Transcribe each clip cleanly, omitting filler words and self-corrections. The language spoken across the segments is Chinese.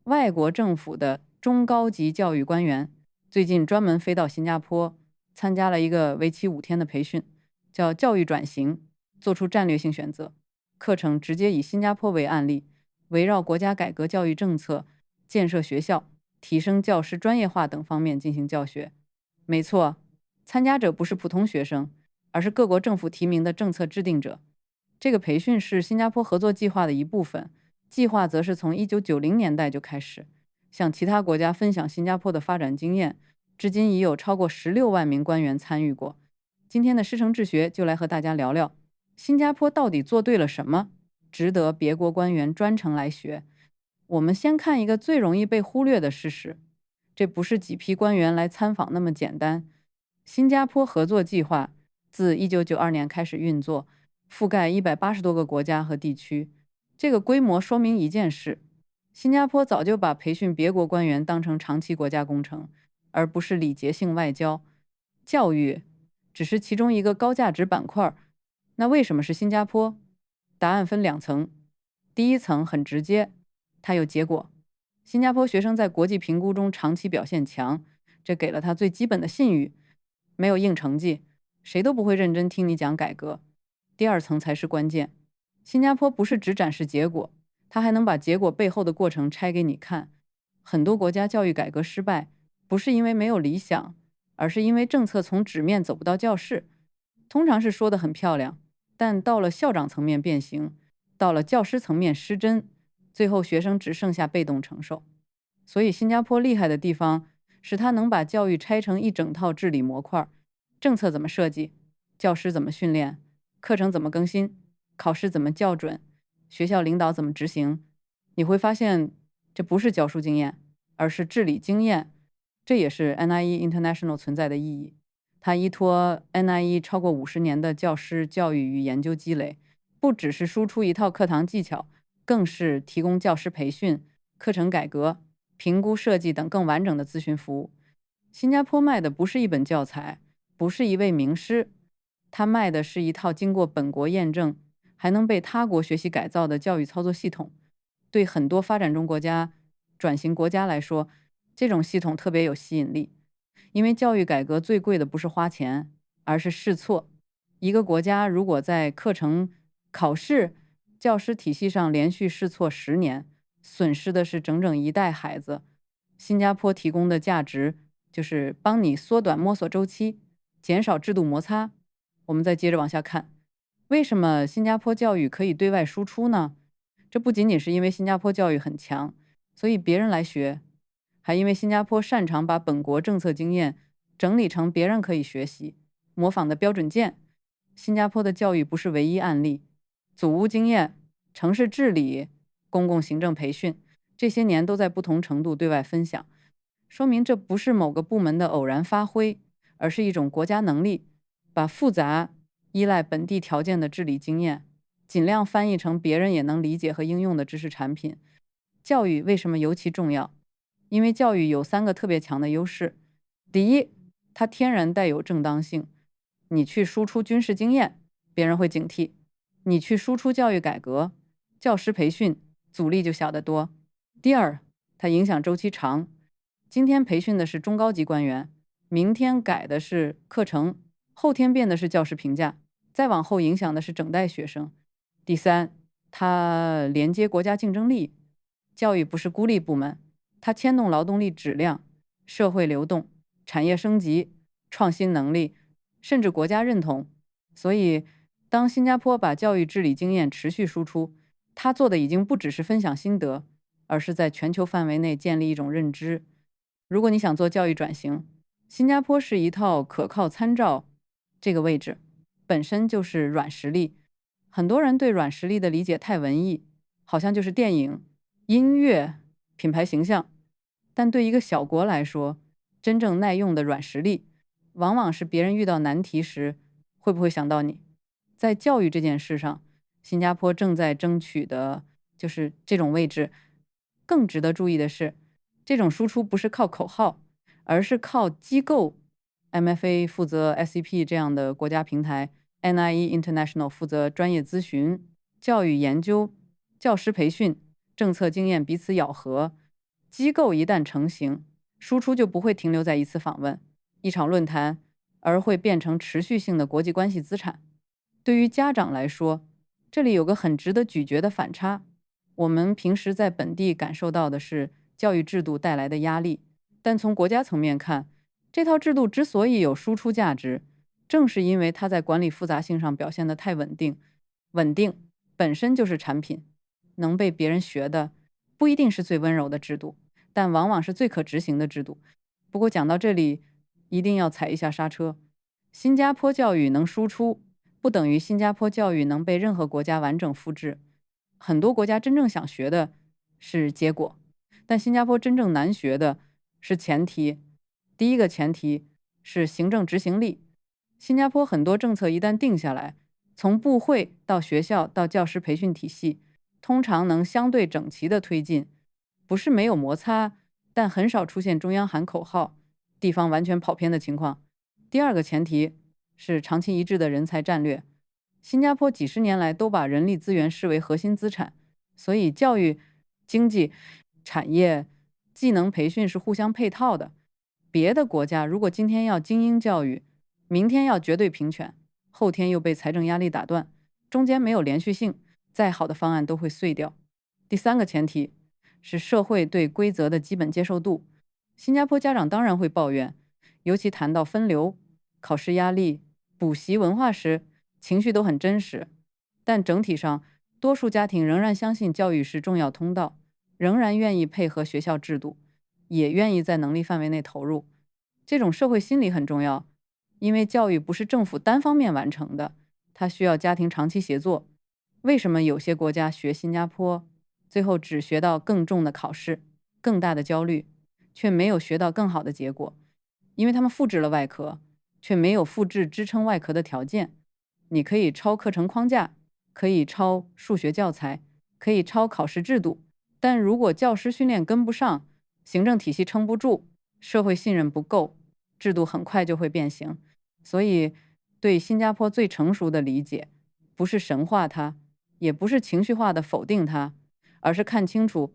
外国政府的中高级教育官员最近专门飞到新加坡，参加了一个为期5天的培训，叫教育转型，做出战略性选择。课程直接以新加坡为案例，围绕国家改革教育政策、建设学校、提升教师专业化等方面进行教学。没错，参加者不是普通学生，而是各国政府提名的政策制定者。这个培训是新加坡合作计划的一部分，计划则是从1990年代就开始，向其他国家分享新加坡的发展经验，至今已有超过16万名官员参与过。今天的师承治学就来和大家聊聊，新加坡到底做对了什么，值得别国官员专程来学。我们先看一个最容易被忽略的事实，这不是几批官员来参访那么简单。新加坡合作计划自1992年开始运作，覆盖180多个国家和地区。这个规模说明一件事：新加坡早就把培训别国官员当成长期国家工程，而不是礼节性外交。教育只是其中一个高价值板块。那为什么是新加坡？答案分2层。第一层很直接，它有结果。新加坡学生在国际评估中长期表现强，这给了他最基本的信誉。没有硬成绩，谁都不会认真听你讲改革。第2层才是关键。新加坡不是只展示结果，它还能把结果背后的过程拆给你看。很多国家教育改革失败，不是因为没有理想，而是因为政策从纸面走不到教室。通常是说得很漂亮，但到了校长层面变形，到了教师层面失真，最后学生只剩下被动承受。所以新加坡厉害的地方是它能把教育拆成一整套治理模块，政策怎么设计，教师怎么训练，课程怎么更新，考试怎么校准，学校领导怎么执行。你会发现这不是教书经验，而是治理经验。这也是 NIE International 存在的意义。它依托 NIE 超过50年的教师教育与研究积累，不只是输出一套课堂技巧，更是提供教师培训、课程改革、评估设计等更完整的咨询服务。新加坡卖的不是一本教材，不是一位名师，它卖的是一套经过本国验证，还能被他国学习改造的教育操作系统。对很多发展中国家、转型国家来说，这种系统特别有吸引力。因为教育改革最贵的不是花钱，而是试错。一个国家如果在课程、考试、教师体系上连续试错10年，损失的是整整一代孩子。新加坡提供的价值就是帮你缩短摸索周期，减少制度摩擦。我们再接着往下看，为什么新加坡教育可以对外输出呢？这不仅仅是因为新加坡教育很强，所以别人来学，还因为新加坡擅长把本国政策经验整理成别人可以学习、模仿的标准件。新加坡的教育不是唯一案例，祖屋经验、城市治理、公共行政培训，这些年都在不同程度对外分享，说明这不是某个部门的偶然发挥，而是一种国家能力，把复杂、依赖本地条件的治理经验，尽量翻译成别人也能理解和应用的知识产品。教育为什么尤其重要？因为教育有3个特别强的优势。第一，它天然带有正当性。你去输出军事经验，别人会警惕；你去输出教育改革、教师培训，阻力就小得多。第二，它影响周期长。今天培训的是中高级官员，明天改的是课程，后天变的是教师评价，再往后影响的是整代学生。第三，它连接国家竞争力。教育不是孤立部门，它牵动劳动力质量、社会流动、产业升级、创新能力，甚至国家认同。所以，当新加坡把教育治理经验持续输出，他做的已经不只是分享心得，而是在全球范围内建立一种认知。如果你想做教育转型，新加坡是一套可靠参照。这个位置本身就是软实力。很多人对软实力的理解太文艺，好像就是电影、音乐、品牌形象。但对一个小国来说，真正耐用的软实力，往往是别人遇到难题时，会不会想到你。在教育这件事上，新加坡正在争取的就是这种位置。更值得注意的是，这种输出不是靠口号，而是靠机构。MFA 负责 SCP 这样的国家平台， NIE International 负责专业咨询、教育研究、教师培训、政策经验彼此咬合。机构一旦成型，输出就不会停留在一次访问、一场论坛，而会变成持续性的国际关系资产。对于家长来说，这里有个很值得咀嚼的反差。我们平时在本地感受到的是教育制度带来的压力，但从国家层面看，这套制度之所以有输出价值，正是因为它在管理复杂性上表现得太稳定。稳定本身就是产品，能被别人学的不一定是最温柔的制度，但往往是最可执行的制度。不过讲到这里，一定要踩一下刹车。新加坡教育能输出，不等于新加坡教育能被任何国家完整复制。很多国家真正想学的是结果，但新加坡真正难学的是前提。第一个前提是行政执行力。新加坡很多政策一旦定下来，从部会到学校到教师培训体系，通常能相对整齐的推进，不是没有摩擦，但很少出现中央喊口号，地方完全跑偏的情况。第二个前提是长期一致的人才战略。新加坡几十年来都把人力资源视为核心资产，所以教育、经济、产业、技能培训是互相配套的。别的国家如果今天要精英教育，明天要绝对平权，后天又被财政压力打断，中间没有连续性，再好的方案都会碎掉。第三个前提是社会对规则的基本接受度。新加坡家长当然会抱怨，尤其谈到分流、考试压力、补习文化时，情绪都很真实。但整体上，多数家庭仍然相信教育是重要通道，仍然愿意配合学校制度，也愿意在能力范围内投入。这种社会心理很重要，因为教育不是政府单方面完成的，它需要家庭长期协作。为什么有些国家学新加坡，最后只学到更重的考试、更大的焦虑，却没有学到更好的结果？因为他们复制了外壳，却没有复制支撑外壳的条件。你可以抄课程框架，可以抄数学教材，可以抄考试制度，但如果教师训练跟不上，行政体系撑不住，社会信任不够，制度很快就会变形。所以，对新加坡最成熟的理解，不是神化它，也不是情绪化的否定它，而是看清楚，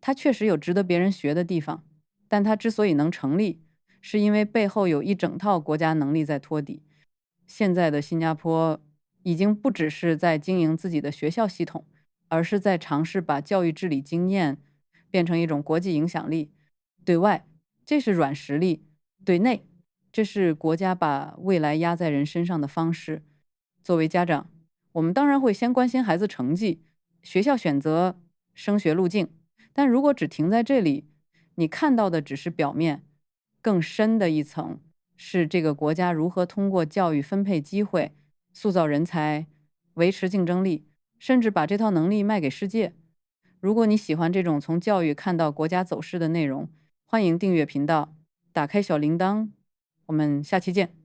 它确实有值得别人学的地方，但它之所以能成立，是因为背后有一整套国家能力在托底。现在的新加坡已经不只是在经营自己的学校系统，而是在尝试把教育治理经验变成一种国际影响力。对外，这是软实力；对内，这是国家把未来压在人身上的方式。作为家长，我们当然会先关心孩子成绩、学校选择、升学路径，但如果只停在这里，你看到的只是表面，更深的一层是这个国家如何通过教育分配机会、塑造人才、维持竞争力，甚至把这套能力卖给世界。如果你喜欢这种从教育看到国家走势的内容，欢迎订阅频道，打开小铃铛。我们下期见。